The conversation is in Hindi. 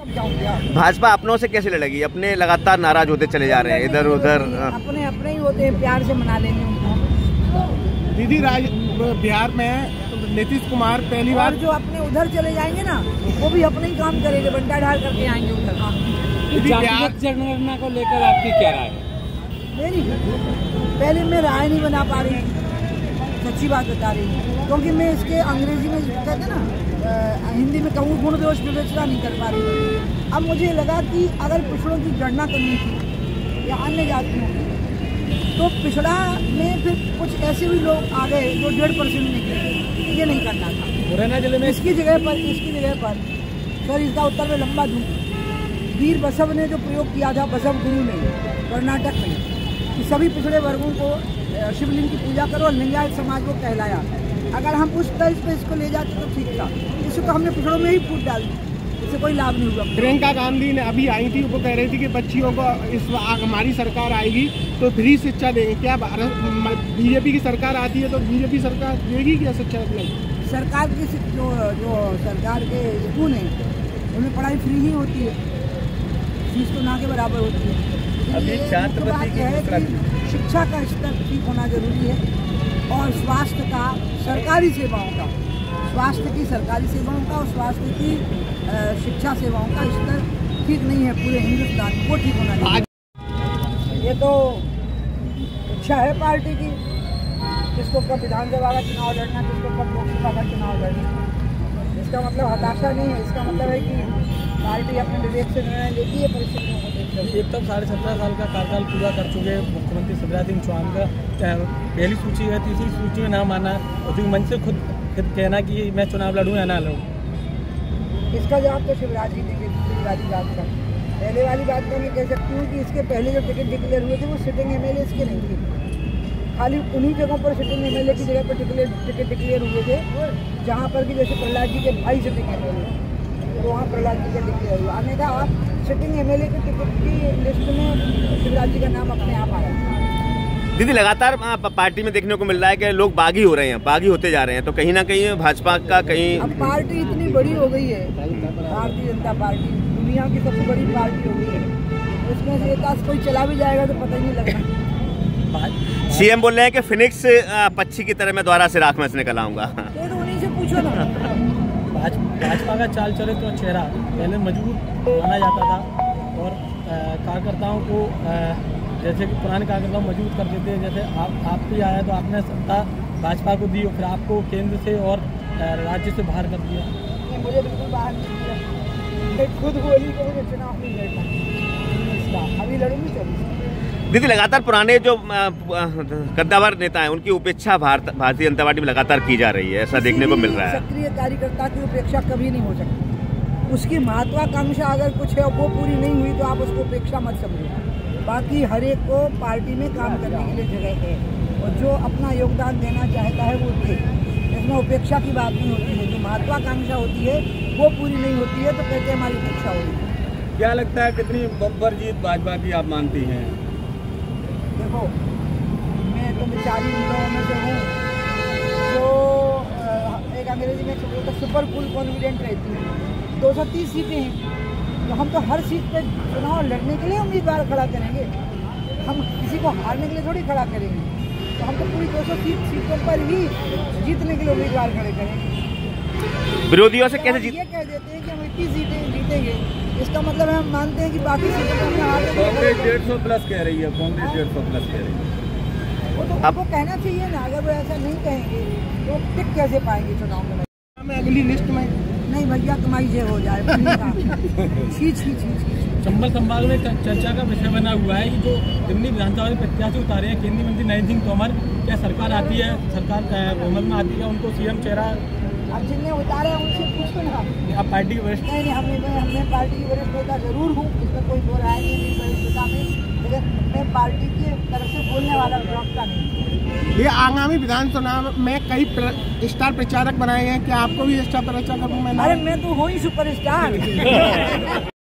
भाजपा अपनों से कैसे लड़ेगी? अपने लगातार नाराज होते चले जा रहे हैं, इधर उधर अपने अपने ही होते हैं, प्यार से मना लेंगे उनको। दीदी बिहार में नीतीश कुमार पहली बार जो अपने उधर चले जाएंगे ना, वो भी अपने ही काम करेंगे, बंटा ढाल करके आएंगे उधर। जातिगत जनगणना को लेकर आपकी क्या राय है? मेरी पहले मैं राय नहीं बना पा रही, सच्ची बात बता रही हूँ, क्योंकि मैं इसके अंग्रेजी में कहते ना, हिंदी में कहूँ गुण दोष विवेचना नहीं कर पा रही। अब मुझे लगा कि अगर पिछड़ों की गणना करनी थी या अन्य जातियों की, तो पिछड़ा में फिर कुछ ऐसे भी लोग आ गए जो 1.5% निकले, ये नहीं करना था। मुरैना जिले में इसकी जगह पर सर, इसका उत्तर में लंबा दूँ, वीर बसव ने जो प्रयोग किया था, बसव गुरु ने कर्नाटक में, कि सभी पिछड़े वर्गों को शिवलिंग की पूजा करो और लिंगायत समाज को कहलाया। अगर हम उस तर्ज पे इसको ले जाते तो ठीक था। इसे तो हमने पिछड़ों में ही फूट डाल दी, इससे कोई लाभ नहीं हुआ। प्रियंका गांधी ने अभी आई थी, वो कह रही थी कि बच्चियों को इस हमारी सरकार आएगी तो फ्री शिक्षा देंगे। क्या बीजेपी की सरकार आती है तो बीजेपी सरकार देगी क्या शिक्षा? सरकार की जो सरकार के स्कूल हैं उनमें पढ़ाई फ्री ही होती है, फीस तो ना के बराबर होती है। अभी छात्रवृत्ति की शिक्षा का स्तर ठीक होना जरूरी है, और स्वास्थ्य का, सरकारी सेवाओं का, स्वास्थ्य की सरकारी सेवाओं का और स्वास्थ्य की शिक्षा सेवाओं का स्तर ठीक नहीं है पूरे हिंदुस्तान, वो ठीक होना चाहिए। ये तो इच्छा है पार्टी की, किसको कब विधानसभा का चुनाव लड़ना, किसको कब लोकसभा का चुनाव लड़ना। इसका मतलब हताशा नहीं है, इसका मतलब है कि पार्टी अपने विवेक से निर्णय लेती है परिस्थितियों को देखकर। एक तक 17.5 साल का कार्यकाल पूरा कर चुके मुख्यमंत्री शिवराज सिंह चौहान का पहली सूची है, तीसरी सूची में नाम आना, और जो मंच से खुद कहना कि मैं चुनाव लड़ूँ या ना लड़ूँ। इसका जवाब तो शिवराज जी देंगे। दूसरी वाली बात का, पहले वाली बात का मैं कह सकती हूँ कि इसके पहले जो टिकट डिक्लेयर हुए थे वो सिटिंग एमएलए इसके नहीं थे, खाली उन्हीं जगहों पर सिटिंग एमएलए की जगह पर टिकट डिक्लेयर हुए थे, जहाँ पर कि जैसे प्रहलाद जी के भाई सिटिंग एमएलए, तो वहाँ प्रहलाद जी का डिक्लेयर हुआ। आने का आप सिटिंग एमएलए के टिकट की लिस्ट में शिवराज जी का नाम अपने आप आया। दीदी, लगातार पार्टी में देखने को मिल रहा है कि लोग बागी हो रहे हैं, बागी होते जा रहे हैं, तो कहीं ना कहीं भाजपा का कहीं अब पार्टी इतनी बड़ी हो गई है, भारतीय जनता पार्टी दुनिया की सबसे बड़ी पार्टी हो गई है, उसमें से एक कोई चला भी जाएगा तो पता ही नहीं लगना। सीएम बोल रहे हैं कि फिनिक्स पक्षी की तरह मैं दोबारा से राख में से निकल आऊंगा। तो उन्हीं से पूछो ना। भाजपा का चाल चरित्र और चेहरा पहले मजबूत माना जाता था, और कार्यकर्ताओं को जैसे कि पुराने कार्यकर्ता मजबूत कर देते हैं। जैसे आप भी आया तो आपने सत्ता भाजपा को दी और फिर आपको केंद्र से और राज्य से बाहर कर दिया। मुझे बिल्कुल बाहर नहीं किया, मैं खुद बोली कि मुझे चुनाव नहीं लड़ना, अभी लड़ूंगी 24। दीदी, लगातार पुराने जो कद्दावर नेता हैं उनकी उपेक्षा भारतीय जनता पार्टी में लगातार की जा रही है, ऐसा देखने को मिल रहा है। सक्रिय कार्यकर्ता की उपेक्षा कभी नहीं हो सकती। उसकी महत्वाकांक्षा अगर कुछ है वो पूरी नहीं हुई तो आप उसको उपेक्षा मत समझो। बाकी हर एक को पार्टी में काम करने के लिए जगह है, और जो अपना योगदान देना चाहता है वो दे, इसमें उपेक्षा की बात नहीं होती है। जो महत्वाकांक्षा होती है वो पूरी नहीं होती है तो कहते हैं हमारी उपेक्षा होगी। क्या लगता है कितनी बब्बर जीत भाजपा की आप मानती हैं? देखो, मैं तो बेचारी उन लोगों में से हूँ जो एक अंग्रेजी में सुपर फुल कॉन्फिडेंट रहती है। 230 सीटें हैं, तो हम तो हर सीट पे चुनाव लड़ने के लिए उम्मीदवार खड़ा करेंगे, हम किसी को हारने के लिए थोड़ी खड़ा करेंगे। तो हम तो पूरी 230 सीटों पर ही जीतने के लिए उम्मीदवार खड़े करेंगे। विरोधियों से कैसे ये कह देते हैं कि हम इतनी सीटें जीतेंगे, इसका मतलब है हम मानते हैं कि बाकी सीटें तो हमने हार कांग्रेस 150 प्लस कह रही है, कांग्रेस 150 प्लस कह रही है। वो तो आपको कहना चाहिए ना, अगर वो ऐसा नहीं कहेंगे तो टिक कैसे पाएंगे चुनाव में? अगली लिस्ट में नहीं भैया, तुम्हारी जय हो जाए। चंबल संभाग में चर्चा का विषय बना हुआ है कि जो दिल्ली विधानसभा में प्रत्याशी उतारे हैं केंद्रीय मंत्री नरेंद्र सिंह तोमर, क्या सरकार आती है, सरकार बहुमत में आती है, उनको सीएम चेहरा? अब जिनने उतारे हैं उनसे पूछो ना। आप पार्टी के वरिष्ठ? नहीं, हमने पार्टी की वरिष्ठ नेता जरूर हूँ, इसमें कोई दो राय नहीं है वरिष्ठता में, लेकिन मैं पार्टी की तरफ से बोलने वाला प्रवक्ता नहीं। ये आगामी विधानसभा में कई स्टार प्रचारक बनाए गए हैं, क्या आपको भी स्टार प्रचारक? अरे मैं तो हूँ ही सुपर स्टार।